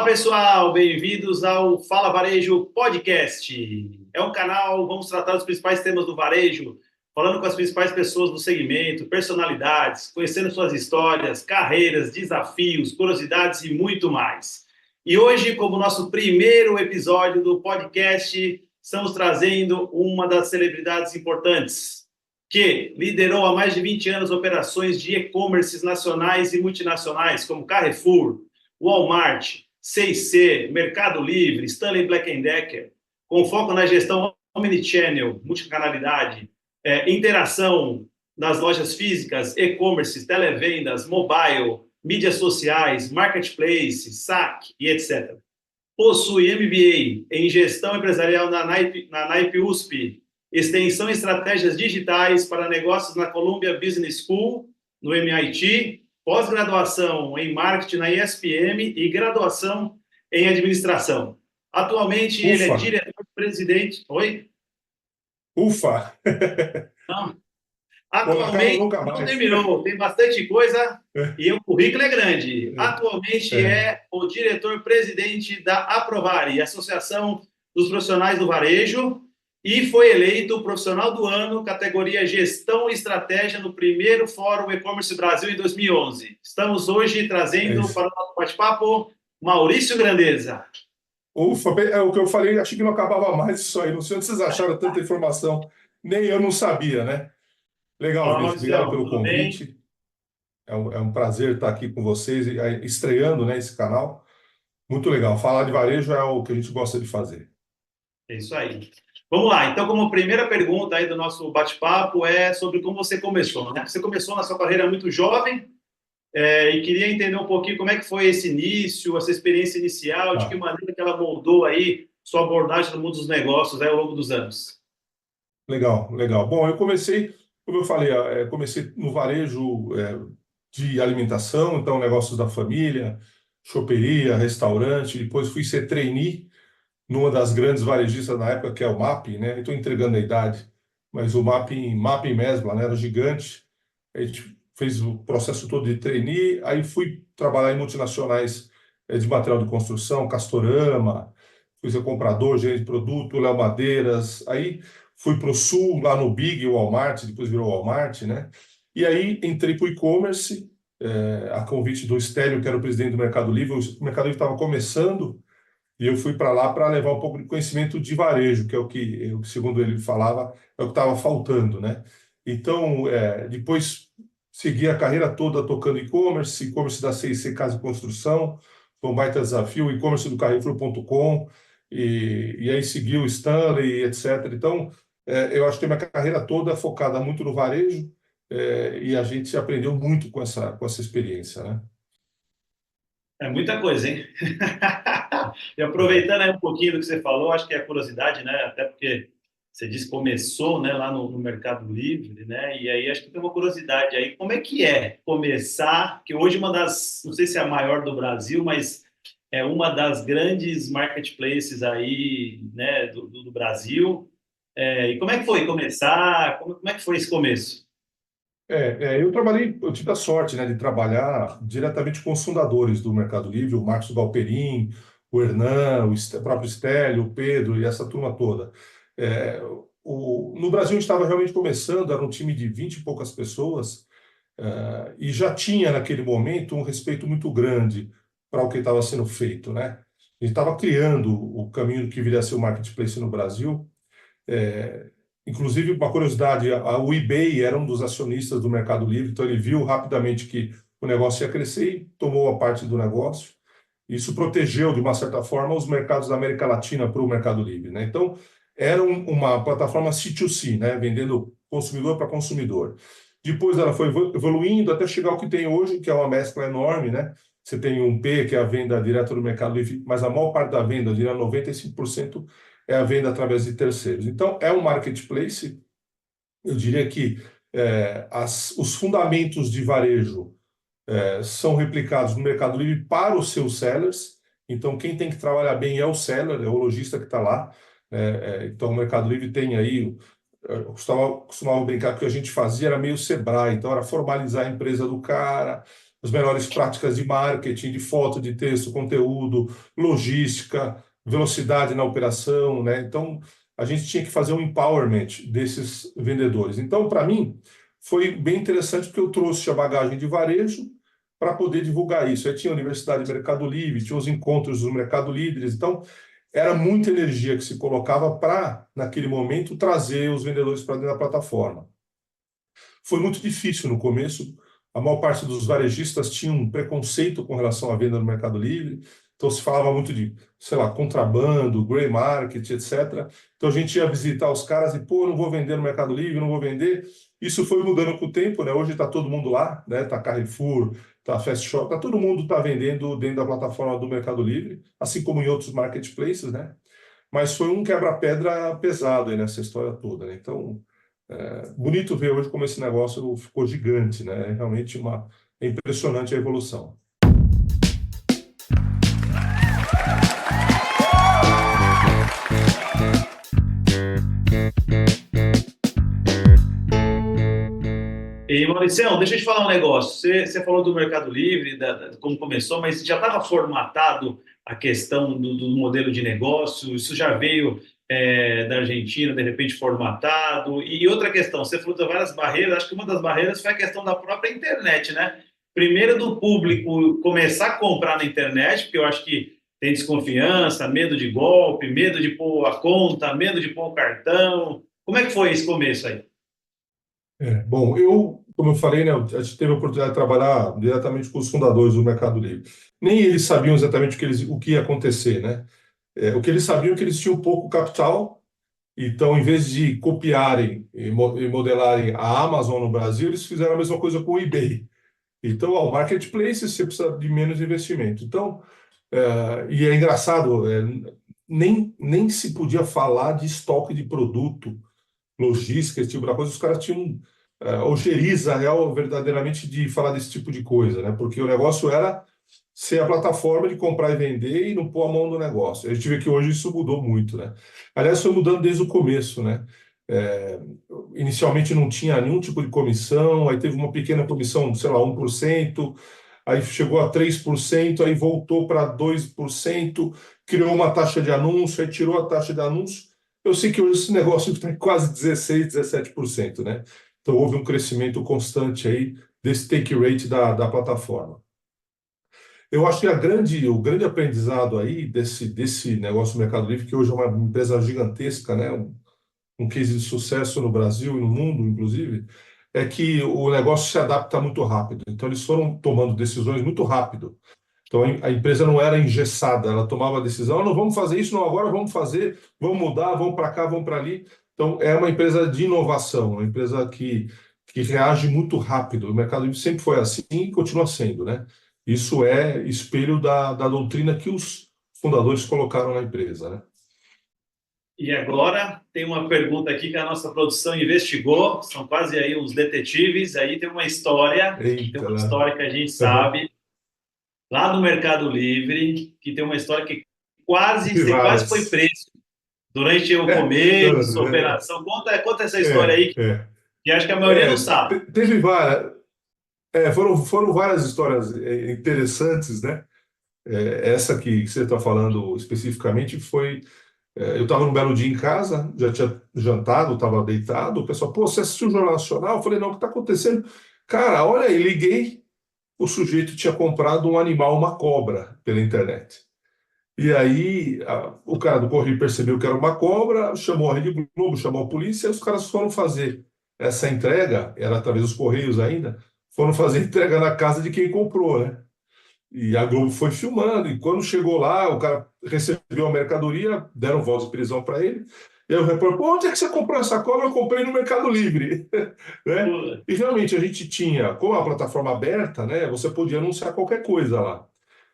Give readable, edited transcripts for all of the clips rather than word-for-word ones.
Fala pessoal, bem-vindos ao Fala Varejo Podcast. É um canal, vamos tratar dos principais temas do varejo, falando com as principais pessoas do segmento, personalidades, conhecendo suas histórias, carreiras, desafios, curiosidades e muito mais. E hoje, como nosso primeiro episódio do podcast, estamos trazendo uma das celebridades importantes, que liderou há mais de 20 anos operações de e-commerce nacionais e multinacionais, como Carrefour, Walmart, C&C, Mercado Livre, Stanley Black & Decker, com foco na gestão omnichannel, multicanalidade, interação nas lojas físicas, e-commerce, televendas, mobile, mídias sociais, marketplace, SaaS e etc. Possui MBA em gestão empresarial na NAIP USP, extensão em estratégias digitais para negócios na Columbia Business School, no MIT, pós-graduação em marketing na ESPM e graduação em administração. Atualmente, ele é Ufa, diretor-presidente... Oi? ufa, Não. não acaba Atualmente, nunca não mais. terminou, tem bastante coisa É, e o currículo é grande. Atualmente é, é o diretor-presidente da Aprovari, Associação dos Profissionais do Varejo, e foi eleito profissional do ano, categoria Gestão e Estratégia, no primeiro Fórum E-Commerce Brasil em 2011. Estamos hoje é trazendo isso. para o nosso bate-papo Maurício Grandeza. Ufa, é o que eu falei, achei que não acabava mais isso aí. Não sei onde vocês acharam tanta informação, nem eu não sabia, né? Legal, Fala, Vinícius, obrigado Maurício, pelo tudo bem? convite. É um prazer estar aqui com vocês, estreando, né, esse canal. Muito legal. Falar de varejo é o que a gente gosta de fazer. É isso aí. Vamos lá. Então, como primeira pergunta aí do nosso bate-papo é sobre como você começou, né? Você começou na sua carreira muito jovem, e queria entender um pouquinho como é que foi esse início, essa experiência inicial, de que Ah, maneira que ela moldou aí sua abordagem no mundo dos negócios aí ao longo dos anos. legal, legal. Bom, eu comecei, como eu falei, comecei no varejo, de alimentação, então negócios da família, choperia, restaurante, depois fui ser trainee numa das grandes varejistas na época, que é o MAP, né? Estou entregando a idade, mas o MAP em Mesbla, né? Era gigante. A gente fez o processo todo de trainee, aí fui trabalhar em multinacionais de material de construção, Castorama, fui ser comprador, gerente de produto, Léo Madeiras, aí fui para o Sul, lá no Big, Walmart, depois virou Walmart, né? E aí entrei para o e-commerce, a convite do Stélio, que era o presidente do Mercado Livre. O Mercado Livre estava começando, e eu fui para lá para levar um pouco de conhecimento de varejo, que é o que, segundo ele falava, é o que estava faltando, né? Então, depois segui a carreira toda tocando e-commerce da C&C Casa e Construção, foi um baita desafio, e-commerce do Carrefour.com, e aí segui o Stanley, etc. Então, eu acho que a minha carreira toda focada muito no varejo, e a gente aprendeu muito com essa experiência, né? É muita coisa, hein? E É, aproveitando aí um pouquinho do que você falou, acho que é curiosidade, né? Até porque você disse que começou, né, lá no Mercado Livre, né? E aí acho que tem uma curiosidade aí. Como é que é começar? Que hoje uma das, não sei se é a maior do Brasil, mas é uma das grandes marketplaces aí, né, do Brasil. E como é que foi começar? Como é que foi esse começo? eu tive a sorte, né, de trabalhar diretamente com os fundadores do Mercado Livre, o Marcos Galperin, o Hernan, o próprio Stélio, o Pedro e essa turma toda. É, no Brasil, a gente estava realmente começando, era um time de 20 e poucas pessoas, e já tinha, naquele momento, um respeito muito grande para o que estava sendo feito, né? A gente estava criando o caminho do que viria a ser o marketplace no Brasil. É, Inclusive, uma curiosidade, o eBay era um dos acionistas do Mercado Livre, então ele viu rapidamente que o negócio ia crescer e tomou a parte do negócio. Isso protegeu, de uma certa forma, os mercados da América Latina para o Mercado Livre, né? Então, era uma plataforma C2C, né? Vendendo consumidor para consumidor. Depois ela foi evoluindo até chegar ao que tem hoje, que é uma mescla enorme, né? Você tem um P, que é a venda direta do Mercado Livre, mas a maior parte da venda, eu diria 95%, é a venda através de terceiros. Então, é um marketplace. Eu diria que os fundamentos de varejo são replicados no Mercado Livre para os seus sellers. Então, quem tem que trabalhar bem é o seller, é o lojista que está lá. Então, o Mercado Livre tem aí. Eu costumava brincar que o que a gente fazia era meio Sebrae, então era formalizar a empresa do cara, as melhores práticas de marketing, de foto, de texto, conteúdo, logística, velocidade na operação, né? Então, a gente tinha que fazer um empowerment desses vendedores. Então, para mim, foi bem interessante porque eu trouxe a bagagem de varejo para poder divulgar isso. Aí tinha a Universidade de Mercado Livre, tinha os encontros do Mercado Líderes, então era muita energia que se colocava para, naquele momento, trazer os vendedores para dentro da plataforma. Foi muito difícil no começo. A maior parte dos varejistas tinha um preconceito com relação à venda no Mercado Livre. Então se falava muito de, sei lá, contrabando, grey market, etc. Então a gente ia visitar os caras e, pô, não vou vender no Mercado Livre, não vou vender. Isso foi mudando com o tempo, né? Hoje está todo mundo lá, né? Está Carrefour, está Fast Shop, tá todo mundo está vendendo dentro da plataforma do Mercado Livre, assim como em outros marketplaces, né? Mas foi um quebra-pedra pesado aí nessa história toda, né? Então, bonito ver hoje como esse negócio ficou gigante, né? É realmente é impressionante a evolução. E, Mauricião, deixa eu te falar um negócio. Você falou do Mercado Livre, como começou, mas já estava formatado a questão do modelo de negócio? Isso já veio da Argentina, de repente formatado? E outra questão, você falou de várias barreiras, acho que uma das barreiras foi a questão da própria internet, né? Primeiro do público começar a comprar na internet, porque eu acho que tem desconfiança, medo de golpe, medo de pôr a conta, medo de pôr o cartão. Como é que foi esse começo aí? Bom, como eu falei, né, a gente teve a oportunidade de trabalhar diretamente com os fundadores do Mercado Livre. Nem eles sabiam exatamente o que ia acontecer, né? O que eles sabiam é que eles tinham pouco capital, então, em vez de copiarem e modelarem a Amazon no Brasil, eles fizeram a mesma coisa com o eBay. Então, ao marketplace, você precisa de menos investimento. Então, e é engraçado, nem se podia falar de estoque de produto, logística, esse tipo de coisa. Os caras tinham ojeriza real verdadeiramente de falar desse tipo de coisa, né? Porque o negócio era ser a plataforma de comprar e vender e não pôr a mão no negócio. A gente vê que hoje isso mudou muito, né? Aliás, foi mudando desde o começo, né? É, inicialmente não tinha nenhum tipo de comissão, aí teve uma pequena comissão, sei lá, 1%, aí chegou a 3%, aí voltou para 2%, criou uma taxa de anúncio, aí tirou a taxa de anúncio. Eu sei que hoje esse negócio está em quase 16, 17%, né? Então houve um crescimento constante aí desse take rate da plataforma. Eu acho que o grande aprendizado aí desse negócio do Mercado Livre, que hoje é uma empresa gigantesca, né? Um case de sucesso no Brasil e no mundo, inclusive, é que o negócio se adapta muito rápido. Então, eles foram tomando decisões muito rápido. Então, a empresa não era engessada, ela tomava a decisão: "Ah, não vamos fazer isso, não, agora vamos fazer, vamos mudar, vamos para cá, vamos para ali." Então, é uma empresa de inovação, uma empresa que reage muito rápido. O Mercado Livre sempre foi assim e continua sendo, né? Isso é espelho da doutrina que os fundadores colocaram na empresa, né? E agora tem uma pergunta aqui que a nossa produção investigou, são quase aí uns detetives, aí tem Eita, uma né? história que a gente sabe lá no Mercado Livre, que tem uma história que E você quase foi várias. preso durante o Não, começo, sua operação. Conta essa história aí, é. que acho que a maioria não sabe. Teve várias, foram várias histórias interessantes, né? Essa que você está falando especificamente foi. Eu estava num belo dia em casa, já tinha jantado, estava deitado. O pessoal, pô, você assistiu o Jornal Nacional? Eu falei, não, o que está acontecendo? Cara, olha aí, liguei. O sujeito tinha comprado um animal, uma cobra, pela internet. E aí o cara do Correio percebeu que era uma cobra, chamou a Rede Globo, chamou a polícia, e os caras foram fazer essa entrega, era através dos Correios ainda, foram fazer entrega na casa de quem comprou, né? E a Globo foi filmando, e quando chegou lá, o cara recebeu a mercadoria, deram voz de prisão para ele, e aí o repórter, pô, onde é que você comprou essa cobra? Eu comprei no Mercado Livre, né? Pô, E realmente a gente tinha, como a plataforma aberta, né, você podia anunciar qualquer coisa lá.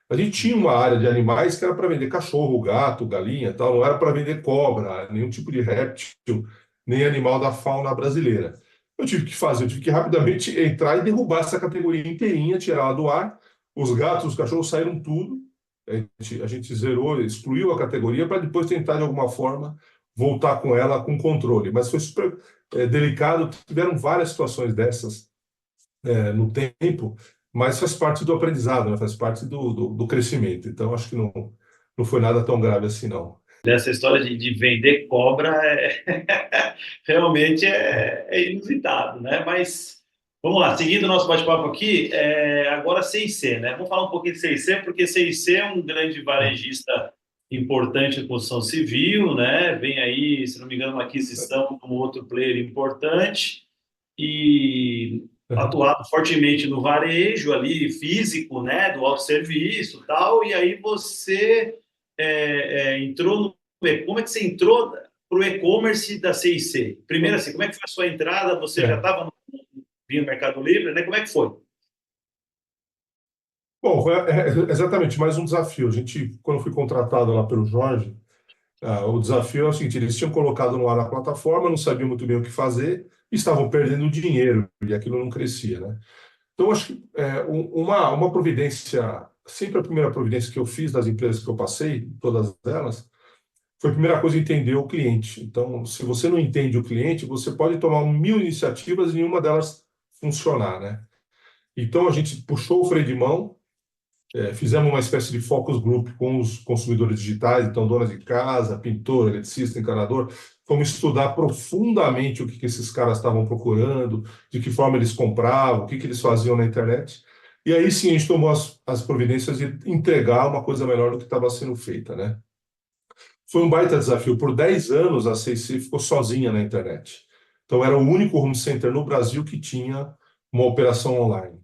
A gente tinha uma área de animais que era para vender cachorro, gato, galinha, tal, não era para vender cobra, nenhum tipo de réptil, nem animal da fauna brasileira. Eu tive que rapidamente entrar e derrubar essa categoria inteirinha, tirar ela do ar. Os gatos, os cachorros saíram tudo. A gente zerou, excluiu a categoria para depois tentar de alguma forma voltar com ela com controle. Mas foi super delicado. Tiveram várias situações dessas no tempo. mas faz parte do aprendizado, né? Faz parte do crescimento. Então, acho que não foi nada tão grave assim, não. Dessa história de vender cobra realmente é inusitado, né? Mas vamos lá, seguindo o nosso bate-papo aqui, agora C&C, né? Vamos falar um pouquinho de C&C, porque C&C é um grande varejista importante em construção civil, né? Vem aí, se não me engano, uma aquisição como outro player importante e atuado fortemente no varejo ali, físico, né? Do autosserviço e tal, e aí você entrou no. Como é que você entrou para o e-commerce da C&C? Primeiro, assim, como é que foi a sua entrada? Você já É. estava no Mercado Livre, né? Como é que foi? Bom, exatamente mais um desafio. A gente, quando eu fui contratado lá pelo Jorge, o desafio é o seguinte: eles tinham colocado no ar a plataforma, não sabiam muito bem o que fazer, e estavam perdendo dinheiro, e aquilo não crescia, né? Então, acho que uma providência, sempre a primeira providência que eu fiz das empresas que eu passei, todas elas, foi a primeira coisa entender o cliente. Então, se você não entende o cliente, você pode tomar 1000 iniciativas e nenhuma delas funcionar, né? Então, a gente puxou o freio de mão. Fizemos uma espécie de focus group com os consumidores digitais, então donas de casa, pintor, eletricista, encanador. Fomos estudar profundamente o que esses caras estavam procurando, de que forma eles compravam, o que eles faziam na internet. E aí sim a gente tomou as providências de entregar uma coisa melhor do que estava sendo feita, né? Foi um baita desafio. Por 10 anos a C&C ficou sozinha na internet. Então era o único home center no Brasil que tinha uma operação online.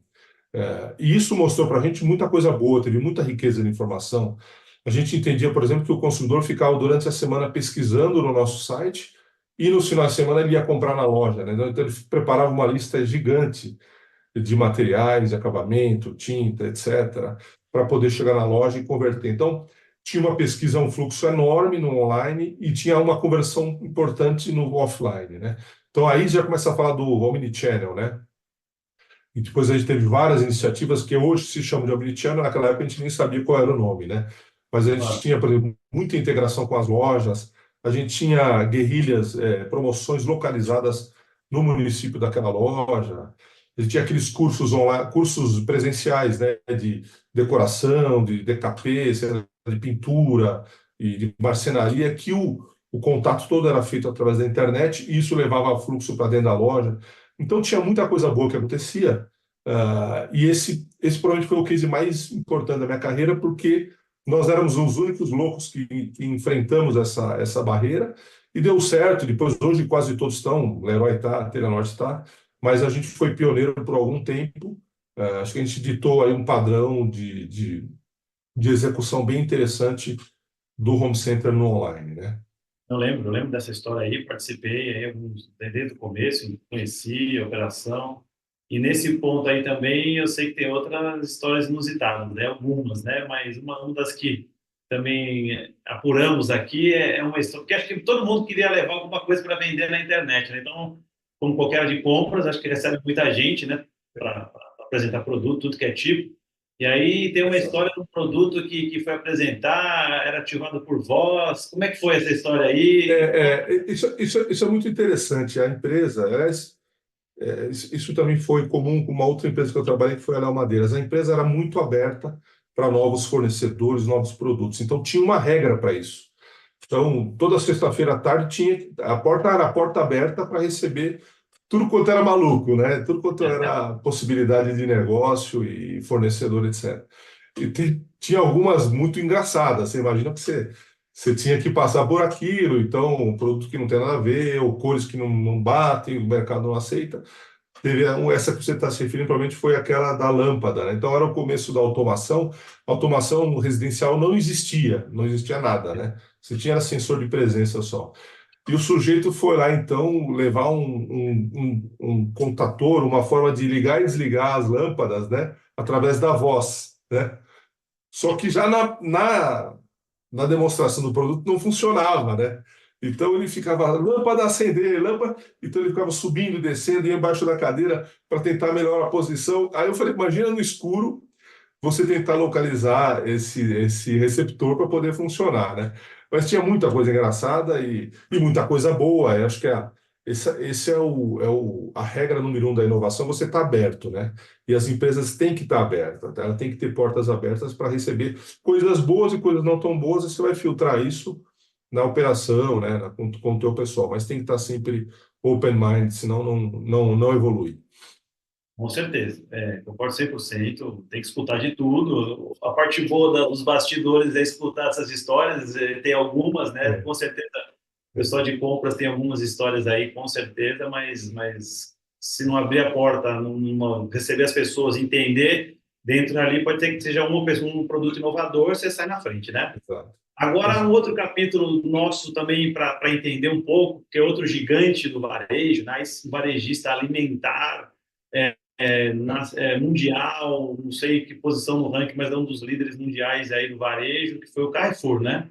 E isso mostrou para a gente muita coisa boa, teve muita riqueza de informação. A gente entendia, por exemplo, que o consumidor ficava durante a semana pesquisando no nosso site e no final de semana ele ia comprar na loja, né? Então ele preparava uma lista gigante de materiais, de acabamento, tinta, etc., para poder chegar na loja e converter. Então tinha uma pesquisa, um fluxo enorme no online e tinha uma conversão importante no offline, né? Então aí já começa a falar do omnichannel, né? E depois a gente teve várias iniciativas que hoje se chamam de Omnichannel, naquela época a gente nem sabia qual era o nome, né? Mas a gente Claro. tinha, por exemplo, muita integração com as lojas, a gente tinha guerrilhas, promoções localizadas no município daquela loja, a gente tinha aqueles cursos online, cursos presenciais, né, de decoração, de DKP, sei lá, de pintura e de marcenaria, que o contato todo era feito através da internet e isso levava fluxo para dentro da loja. Então tinha muita coisa boa que acontecia, e esse provavelmente foi o case mais importante da minha carreira, porque nós éramos os únicos loucos que enfrentamos essa barreira e deu certo. Depois, hoje quase todos estão, Leroy está, a Telenor está, mas a gente foi pioneiro por algum tempo. Acho que a gente ditou aí um padrão de execução bem interessante do home center no online, né? Eu lembro dessa história aí, participei aí desde o começo, conheci a operação. E nesse ponto aí também eu sei que tem outras histórias inusitadas, né? Algumas, né? Mas uma das que também apuramos aqui é uma história, porque acho que todo mundo queria levar alguma coisa para vender na internet, né? Então, como qualquer área de compras, acho que recebe muita gente, né? Para apresentar produto, tudo que é tipo. E aí tem uma história de um produto que foi apresentar, era ativado por voz. Como é que foi essa história aí? Isso é muito interessante. A empresa, aliás, isso também foi comum com uma outra empresa que eu trabalhei, que foi a Léo Madeiras. A empresa era muito aberta para novos fornecedores, novos produtos. Então, tinha uma regra para isso. Então, toda sexta-feira à tarde tinha a porta era a porta aberta para receber tudo quanto era maluco, né? Tudo quanto era possibilidade de negócio e fornecedor, etc. E tinha algumas muito engraçadas. Você imagina que você tinha que passar por aquilo, então, um produto que não tem nada a ver, ou cores que não batem, o mercado não aceita. Teve essa que você está se referindo, provavelmente foi aquela da lâmpada, né? Então, era o começo da automação. A automação residencial não existia nada, né? Você tinha sensor de presença só. E o sujeito foi lá, então, levar um contator, uma forma de ligar e desligar as lâmpadas, né? Através da voz, né? Só que já na demonstração do produto não funcionava, né? Então ele ficava, lâmpada acender, lâmpada. Então ele ficava subindo, descendo, ia embaixo da cadeira para tentar melhorar a posição. Aí eu falei, imagina no escuro você tentar localizar esse receptor para poder funcionar, né? Mas tinha muita coisa engraçada e muita coisa boa. Eu acho que esse a regra número um da inovação, você está aberto, né? E as empresas têm que estar abertas, tá? Ela tem que ter portas abertas para receber coisas boas e coisas não tão boas, e você vai filtrar isso na operação, né? Com o teu pessoal, mas tem que estar sempre open mind, senão não evolui. Com certeza, concordo 100%. Tem que escutar de tudo. A parte boa dos bastidores é escutar essas histórias, tem algumas, né? É, Com certeza, o é, pessoal de compras tem algumas histórias aí, com certeza, mas se não abrir a porta, receber as pessoas, entender, dentro ali pode ser que seja um produto inovador, você sai na frente, né? exato, Agora, um exato. outro capítulo nosso também para entender um pouco, que é outro gigante do varejo, né? Esse varejista alimentar, mundial, não sei que posição no ranking, mas é um dos líderes mundiais aí do varejo, que foi o Carrefour, né?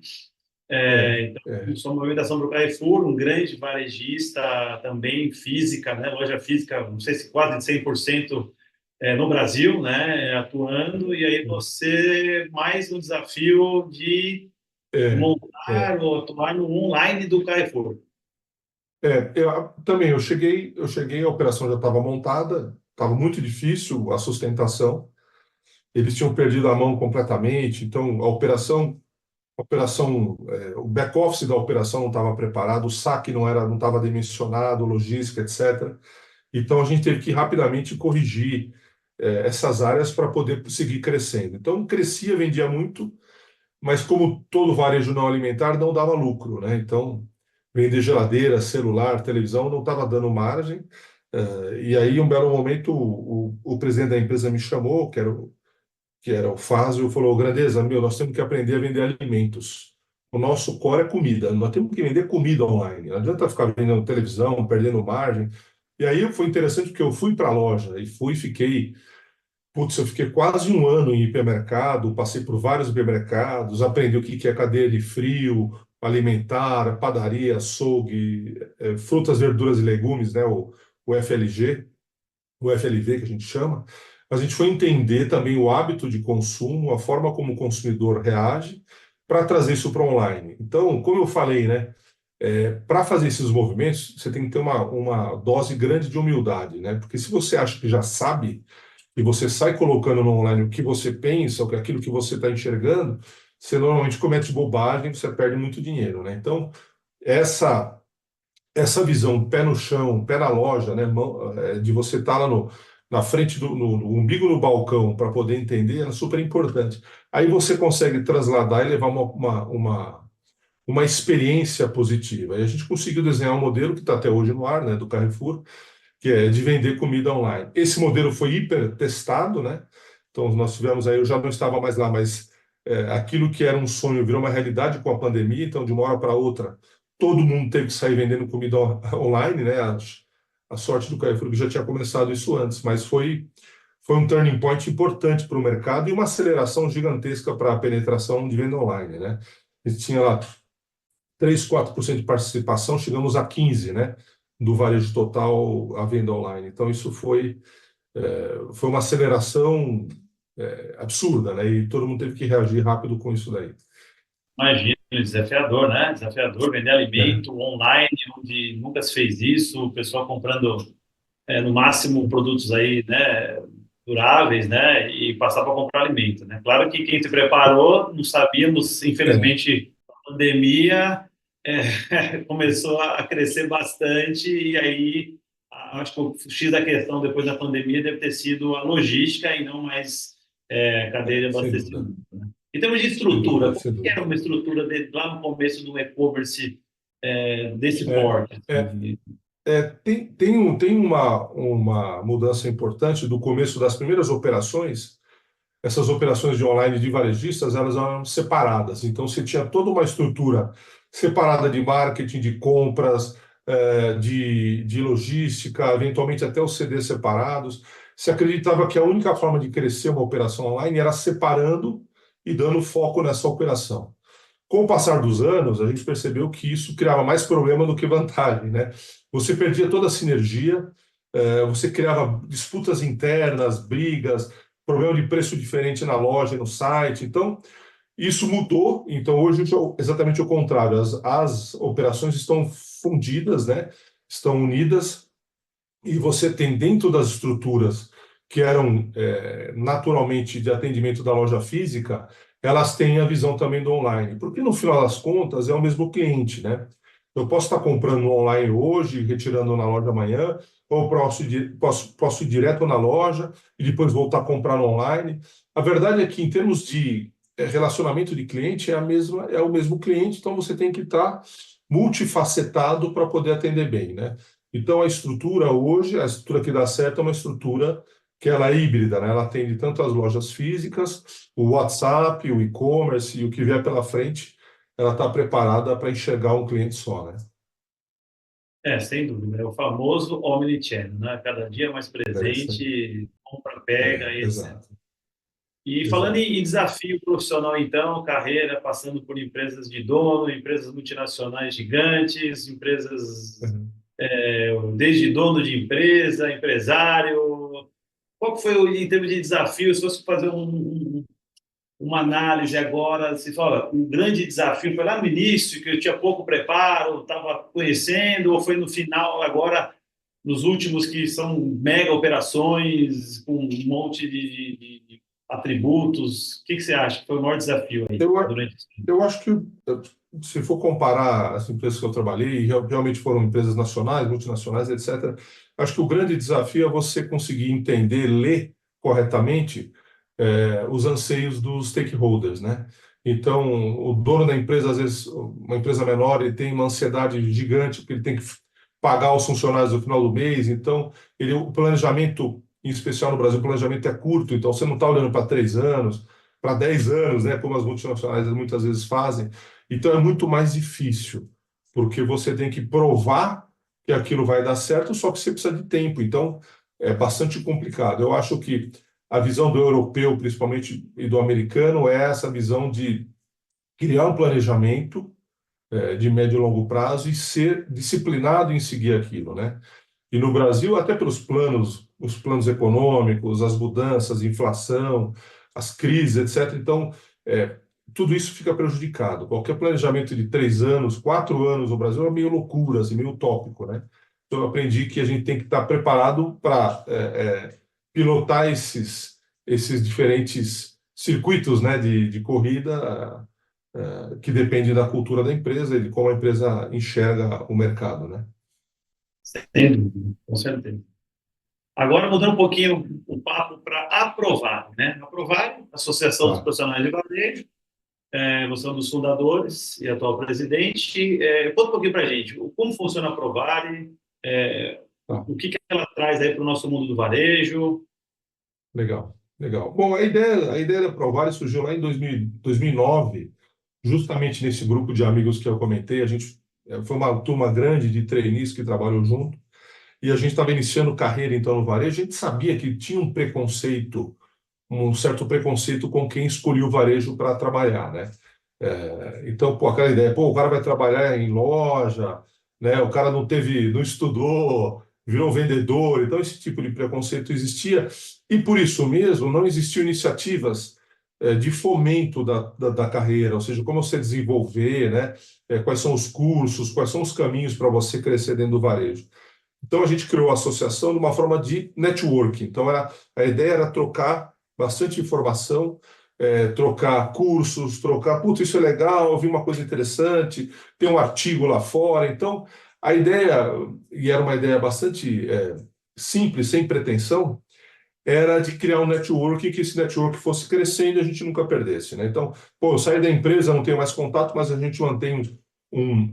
É, Então, é, sua movimentação para o Carrefour, um grande varejista também física, né? Loja física, não sei se quase de 100% no Brasil, né? Atuando, e aí você mais um desafio de é, é. montar ou atuar no online do Carrefour. Também eu cheguei, a operação já estava montada, estava muito difícil a sustentação. Eles tinham perdido a mão completamente, então o back-office da operação não estava preparado, o saque não estava dimensionado, logística, etc. Então a gente teve que rapidamente corrigir essas áreas para poder seguir crescendo. Então crescia, vendia muito, mas como todo varejo não alimentar, não dava lucro, né? Então vender geladeira, celular, televisão não estava dando margem. E aí, um belo momento, o presidente da empresa me chamou, que era o Fázio, falou: Grandeza, meu, nós temos que aprender a vender alimentos. O nosso core é comida, nós temos que vender comida online. Não adianta ficar vendendo televisão, perdendo margem. E aí foi interessante porque eu fui para a loja e eu fiquei quase um ano em hipermercado, passei por vários hipermercados, aprendi o que que é cadeia de frio, alimentar, padaria, açougue, frutas, verduras e legumes, né, o FLG, o FLV que a gente chama. A gente foi entender também o hábito de consumo, a forma como o consumidor reage, para trazer isso para online. Então, como eu falei, né, para fazer esses movimentos, você tem que ter uma dose grande de humildade, né? Porque se você acha que já sabe, e você sai colocando no online o que você pensa, aquilo que você está enxergando, você normalmente comete bobagem, você perde muito dinheiro, né? Então, essa essa visão pé no chão, pé na loja, né, de você estar lá na frente no umbigo no balcão para poder entender, é super importante. Aí você consegue trasladar e levar uma experiência positiva. E a gente conseguiu desenhar um modelo que está até hoje no ar, né, do Carrefour, que é de vender comida online. Esse modelo foi hiper testado, né? Então nós tivemos aí, eu já não estava mais lá, mas aquilo que era um sonho virou uma realidade com a pandemia. Então de uma hora para outra todo mundo teve que sair vendendo comida online, né? A sorte do Carrefour que já tinha começado isso antes, mas foi um turning point importante para o mercado e uma aceleração gigantesca para a penetração de venda online, né? A gente tinha lá 3, 4% de participação, chegamos a 15%, né, do varejo total à venda online. Então, isso foi uma aceleração absurda, né, e todo mundo teve que reagir rápido com isso daí. Imagina, desafiador, né? Desafiador vender É, alimento online, onde nunca se fez isso, o pessoal comprando no máximo produtos aí, né, duráveis, né, e passar para comprar alimento, né? Claro que quem se preparou, não sabíamos, é, infelizmente, a pandemia começou a crescer bastante e aí acho que o X da questão depois da pandemia deve ter sido a logística e não mais cadeia de sem dúvida, abastecimento, né? Em termos de sem estrutura, dúvida, como sem que era dúvida. uma estrutura lá no começo do e-commerce desse É, porte? é, Assim? tem uma mudança importante do começo das primeiras operações. Essas operações de online de varejistas, elas eram separadas. Então, você tinha toda uma estrutura separada de marketing, de compras, de logística, eventualmente até os CDs separados. Se acreditava que a única forma de crescer uma operação online era separando e dando foco nessa operação. Com o passar dos anos, a gente percebeu que isso criava mais problema do que vantagem, né? Você perdia toda a sinergia, você criava disputas internas, brigas, problema de preço diferente na loja, no site. Então, isso mudou. Então, hoje é exatamente o contrário. As operações estão fundidas, né? estão unidas e você tem dentro das estruturas que eram naturalmente de atendimento da loja física, elas têm a visão também do online, porque no final das contas é o mesmo cliente, né? Eu posso estar comprando no online hoje, retirando na loja amanhã, ou posso ir direto na loja e depois voltar a comprar no online. A verdade é que, em termos de relacionamento de cliente, é o mesmo cliente, então você tem que estar multifacetado para poder atender bem, né? Então, a estrutura hoje, a estrutura que dá certo é uma estrutura que ela é híbrida, né? Ela atende tanto as lojas físicas, o WhatsApp, o e-commerce e o que vier pela frente, ela está preparada para enxergar um cliente só, né? Sem dúvida. É o famoso omnichannel, né? Cada dia mais É isso aí. presente, compra, pega e etc. Exato, E falando exato. em desafio profissional, então, carreira, passando por empresas de dono, empresas multinacionais gigantes, empresas Uhum. desde dono de empresa, empresário. Qual que foi, em termos de desafio, se fosse fazer uma análise agora, se fala, o grande desafio foi lá no início, que eu tinha pouco preparo, estava conhecendo, ou foi no final, agora, nos últimos, que são mega operações, com um monte de atributos? O que você acha que foi o maior desafio aí Eu, a- durante esse tempo? eu acho que, se for comparar as empresas que eu trabalhei, e realmente foram empresas nacionais, multinacionais, etc., acho que o grande desafio é você conseguir entender, ler corretamente os anseios dos stakeholders, né? Então, o dono da empresa, às vezes, uma empresa menor, ele tem uma ansiedade gigante, porque ele tem que pagar os funcionários no final do mês, então, o planejamento, em especial no Brasil, o planejamento é curto, então você não está olhando para 3 anos, para 10 anos, né, como as multinacionais muitas vezes fazem. Então é muito mais difícil, porque você tem que provar que aquilo vai dar certo, só que você precisa de tempo. Então é bastante complicado. Eu acho que a visão do europeu, principalmente, e do americano, é essa visão de criar um planejamento de médio e longo prazo e ser disciplinado em seguir aquilo, né? E no Brasil, até pelos planos, os planos econômicos, as mudanças, inflação, as crises, etc. Então, é, tudo isso fica prejudicado. Qualquer planejamento de 3 anos, 4 anos no Brasil é meio loucura, assim, meio utópico, né? Então, eu aprendi que a gente tem que estar preparado para pilotar esses diferentes circuitos, né, de corrida, que depende da cultura da empresa e de como a empresa enxerga o mercado, né? Sem dúvida, com certeza. Agora, mudando um pouquinho o papo para aprovar, né? Aprovar, Associação dos Tá, Profissionais de Varejo, você é um dos fundadores e atual presidente. Conta um pouquinho para a gente, como funciona a Provare, tá. o que ela traz aí para o nosso mundo do varejo. Legal, legal. Bom, a ideia da Provari surgiu lá em 2009, justamente nesse grupo de amigos que eu comentei. A gente foi uma turma grande de trainees que trabalham junto e a gente estava iniciando carreira então no varejo. A gente sabia que tinha um certo preconceito com quem escolhia o varejo para trabalhar, né? Então, pô, aquela ideia, pô, o cara vai trabalhar em loja, né? O cara não estudou, virou vendedor. Então, esse tipo de preconceito existia. E por isso mesmo, não existiam iniciativas de fomento da carreira, ou seja, como você desenvolver, né? Quais são os cursos, quais são os caminhos para você crescer dentro do varejo. Então, a gente criou a associação de uma forma de networking. Então, a ideia era trocar bastante informação, trocar cursos, putz, isso é legal, eu vi uma coisa interessante, tem um artigo lá fora. Então, a ideia, e era uma ideia bastante simples, sem pretensão, era de criar um network, que esse network fosse crescendo e a gente nunca perdesse, né? Então, pô, eu saí da empresa, não tenho mais contato, mas a gente mantém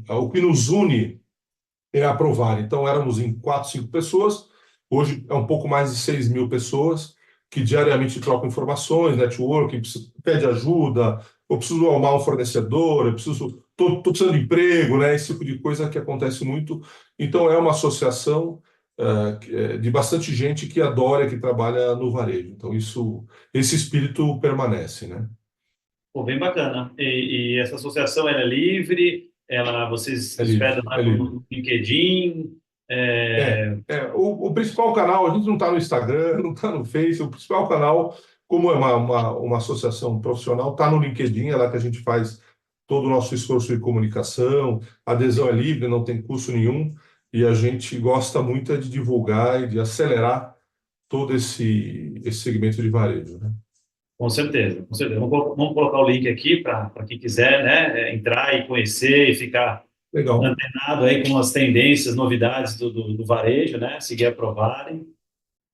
o que nos une é aprovar. Então, éramos em 4, 5 pessoas, hoje é um pouco mais de 6.000 pessoas que diariamente trocam informações, networking, pede ajuda, eu preciso arrumar um fornecedor, estou precisando de emprego, né? Esse tipo de coisa que acontece muito. Então, é uma associação de bastante gente que adora, que trabalha no varejo. Então, esse espírito permanece, né? Pô, bem bacana. E essa associação ela é livre, vocês É hospedam livre, lá é livre. no LinkedIn. O principal canal, a gente não está no Instagram, não está no Face, o principal canal, como é uma associação profissional, está no LinkedIn, é lá que a gente faz todo o nosso esforço de comunicação, a adesão é livre, não tem custo nenhum, e a gente gosta muito de divulgar e de acelerar todo esse segmento de varejo, né? Com certeza, com certeza. Vamos colocar o link aqui para quem quiser, né, entrar e conhecer e ficar Legal. antenado aí com as tendências, novidades do varejo, né, seguir a Provarem.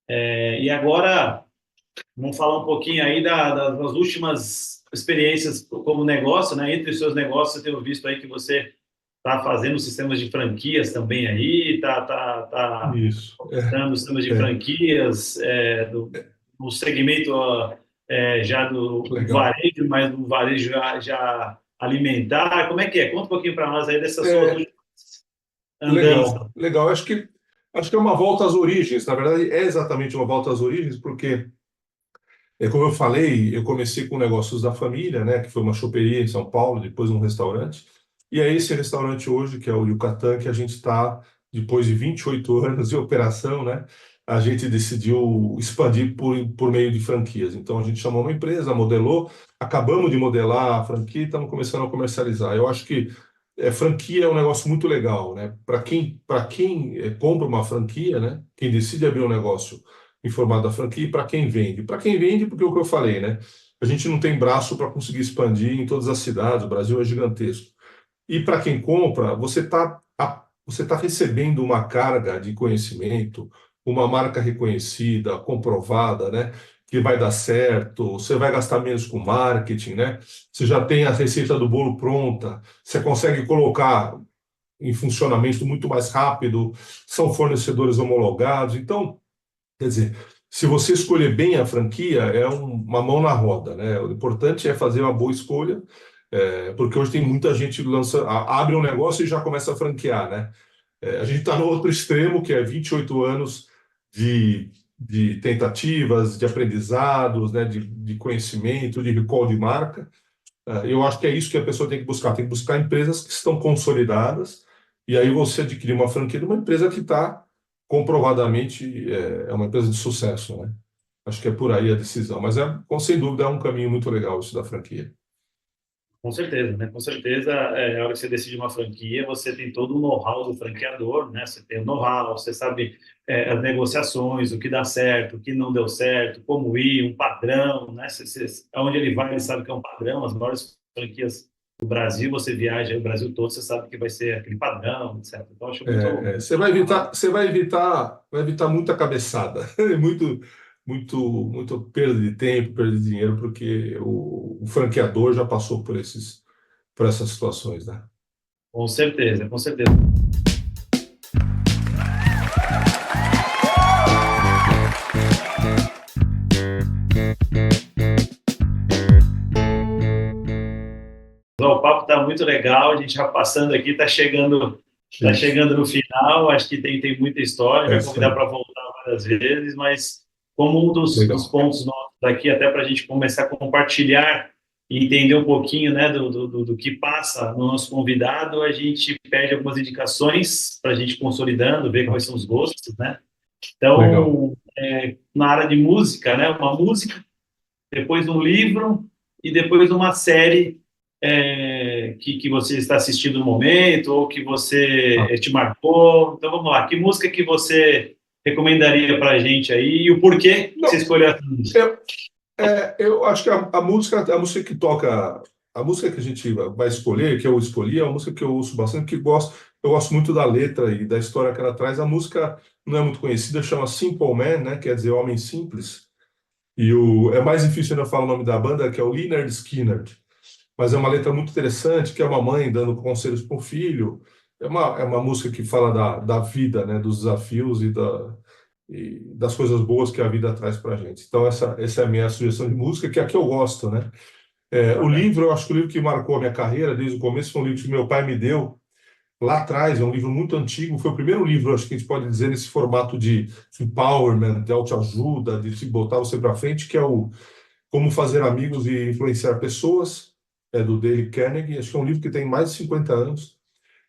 E agora, vamos falar um pouquinho aí das últimas experiências como negócio, né? Entre os seus negócios, eu tenho visto aí que você está fazendo sistemas de franquias também aí, tá Isso. dando sistemas de É, franquias no segmento já do legal. varejo, mas do varejo já alimentar. Como é que é? Conta um pouquinho para nós aí dessas suas É, últimas andanças. legal. Acho que é uma volta às origens. Na verdade, é exatamente uma volta às origens, porque como eu falei, eu comecei com negócios da família, né, que foi uma choperia em São Paulo, depois um restaurante. E é esse restaurante hoje, que é o Yucatán, que a gente está, depois de 28 anos de operação, né, a gente decidiu expandir por meio de franquias. Então a gente chamou uma empresa, modelou, acabamos de modelar a franquia e estamos começando a comercializar. Eu acho que franquia é um negócio muito legal, né? Para quem compra uma franquia, né? Quem decide abrir um negócio em formato da franquia e para quem vende. Para quem vende, porque é o que eu falei, né? A gente não tem braço para conseguir expandir em todas as cidades, o Brasil é gigantesco. E para quem compra, você tá recebendo uma carga de conhecimento, uma marca reconhecida, comprovada, né? Que vai dar certo, você vai gastar menos com marketing, né? Você já tem a receita do bolo pronta, você consegue colocar em funcionamento muito mais rápido, são fornecedores homologados. Então, quer dizer, se você escolher bem a franquia, é uma mão na roda, né? O importante é fazer uma boa escolha, porque hoje tem muita gente que abre um negócio e já começa a franquear, né? A gente está no outro extremo, que é 28 anos de tentativas, de aprendizados, né? De conhecimento, de recall de marca. Eu acho que é isso que a pessoa tem que buscar empresas que estão consolidadas, e aí você adquirir uma franquia de uma empresa que está comprovadamente uma empresa de sucesso, né? Acho que é por aí a decisão, mas sem dúvida é um caminho muito legal isso da franquia. Com certeza, né? Com certeza, a hora que você decide uma franquia, você tem todo o know-how do franqueador, né? Você tem o know-how, você sabe as negociações, o que dá certo, o que não deu certo, como ir, um padrão, né? Aonde ele vai, ele sabe que é um padrão. As maiores franquias do Brasil, você viaja o Brasil todo, você sabe que vai ser aquele padrão, etc. Então, eu acho muito... Você vai evitar muita cabeçada, muito, muito perda de tempo, perda de dinheiro, porque o franqueador já passou por essas situações, né? Com certeza, com certeza. O papo está muito legal, a gente já passando aqui, tá Isso. chegando no final, acho que tem muita história, É vai isso convidar aí. para voltar várias vezes, mas como um dos Legal. pontos nossos aqui, até para a gente começar a compartilhar e entender um pouquinho, né, do que passa no nosso convidado, a gente pede algumas indicações para a gente consolidando, ver Ah, quais são os gostos, né? legal. Então, na área de música, né, uma música, depois um livro e depois uma série que você está assistindo no momento ou que você Ah, te marcou. Então vamos lá, que música que você recomendaria para a gente aí e o porquê que você não, escolheu essa música? eu, eu acho que a música que toca, a música que a gente vai escolher, que eu escolhi, é uma música que eu ouço bastante, eu gosto muito da letra e da história que ela traz. A música não é muito conhecida, chama Simple Man, né? Quer dizer, Homem Simples. É mais difícil ainda falar o nome da banda, que é o Lynyrd Skynyrd. Mas é uma letra muito interessante, que é uma mãe dando conselhos para o filho. É uma música que fala da vida, né? Dos desafios e das coisas boas que a vida traz para a gente. Então, essa é a minha sugestão de música, que é a que eu gosto, né? O Bacana. livro, eu acho que o livro que marcou a minha carreira desde o começo foi um livro que meu pai me deu lá atrás, é um livro muito antigo, foi o primeiro livro, acho que a gente pode dizer, nesse formato de empowerment, de autoajuda, de se botar você para frente, que é o Como Fazer Amigos e Influenciar Pessoas, do Dale Carnegie. Acho que é um livro que tem mais de 50 anos.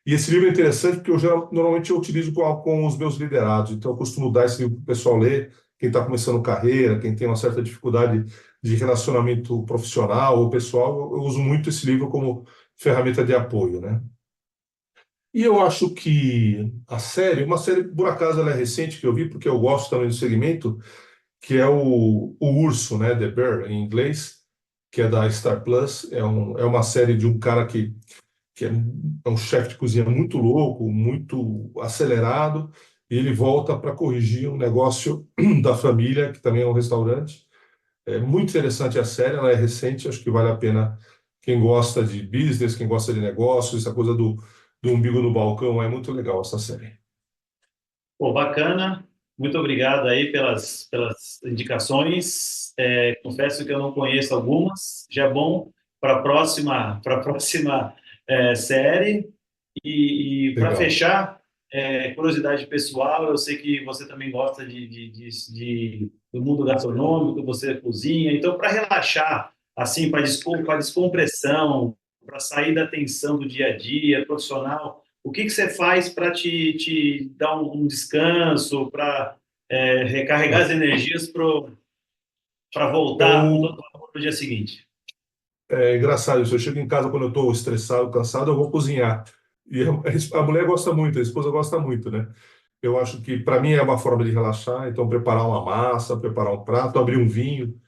E esse livro é interessante porque normalmente eu utilizo com os meus liderados. Então, eu costumo dar esse livro para o pessoal ler, quem está começando carreira, quem tem uma certa dificuldade de relacionamento profissional ou pessoal. Eu uso muito esse livro como ferramenta de apoio, né? E eu acho que a série, uma série, por acaso, ela é recente que eu vi, porque eu gosto também do segmento, que é o Urso, né? The Bear, em inglês, que é da Star Plus. É uma série de um cara que é um chefe de cozinha muito louco, muito acelerado, e ele volta para corrigir um negócio da família, que também é um restaurante. É muito interessante a série, ela é recente, acho que vale a pena quem gosta de business, quem gosta de negócios, essa coisa do umbigo no balcão, é muito legal essa série. Pô, bacana. Muito obrigado aí pelas indicações. Confesso que eu não conheço algumas. Já é bom para a próxima série. E para Legal. fechar, curiosidade pessoal, eu sei que você também gosta do mundo gastronômico, você cozinha. Então, para relaxar, assim, para descompressão, para sair da tensão do dia a dia profissional, o que que você faz para te dar um descanso, para recarregar as Ah, energias para voltar com todo Eu, o vapor no dia seguinte? é engraçado isso, eu chego em casa quando eu estou estressado, cansado, eu vou cozinhar. E a mulher gosta muito, a esposa gosta muito, né? Eu acho que para mim é uma forma de relaxar, então preparar uma massa, preparar um prato, abrir um vinho,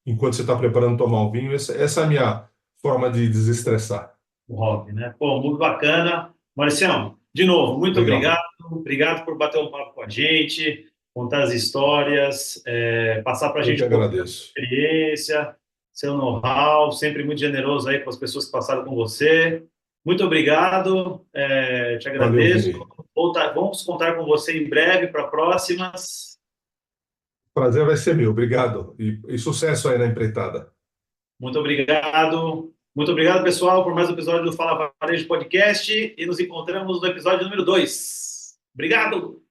enquanto você está preparando tomar um vinho, essa é a minha forma de desestressar. O hobby, né? Pô, muito bacana. Marcião, de novo, muito obrigado. Legal. Obrigado por bater um papo com a gente, contar as histórias, passar para a Eu que gente um pouco da sua agradeço. experiência, seu know-how, sempre muito generoso aí com as pessoas que passaram com você. Muito obrigado, te Valeu, agradeço. Vini. Vamos contar com você em breve para próximas. Prazer vai ser meu. Obrigado. E sucesso aí na empreitada. Muito obrigado. Muito obrigado, pessoal, por mais um episódio do Fala Varejo Podcast e nos encontramos no episódio número 2. Obrigado!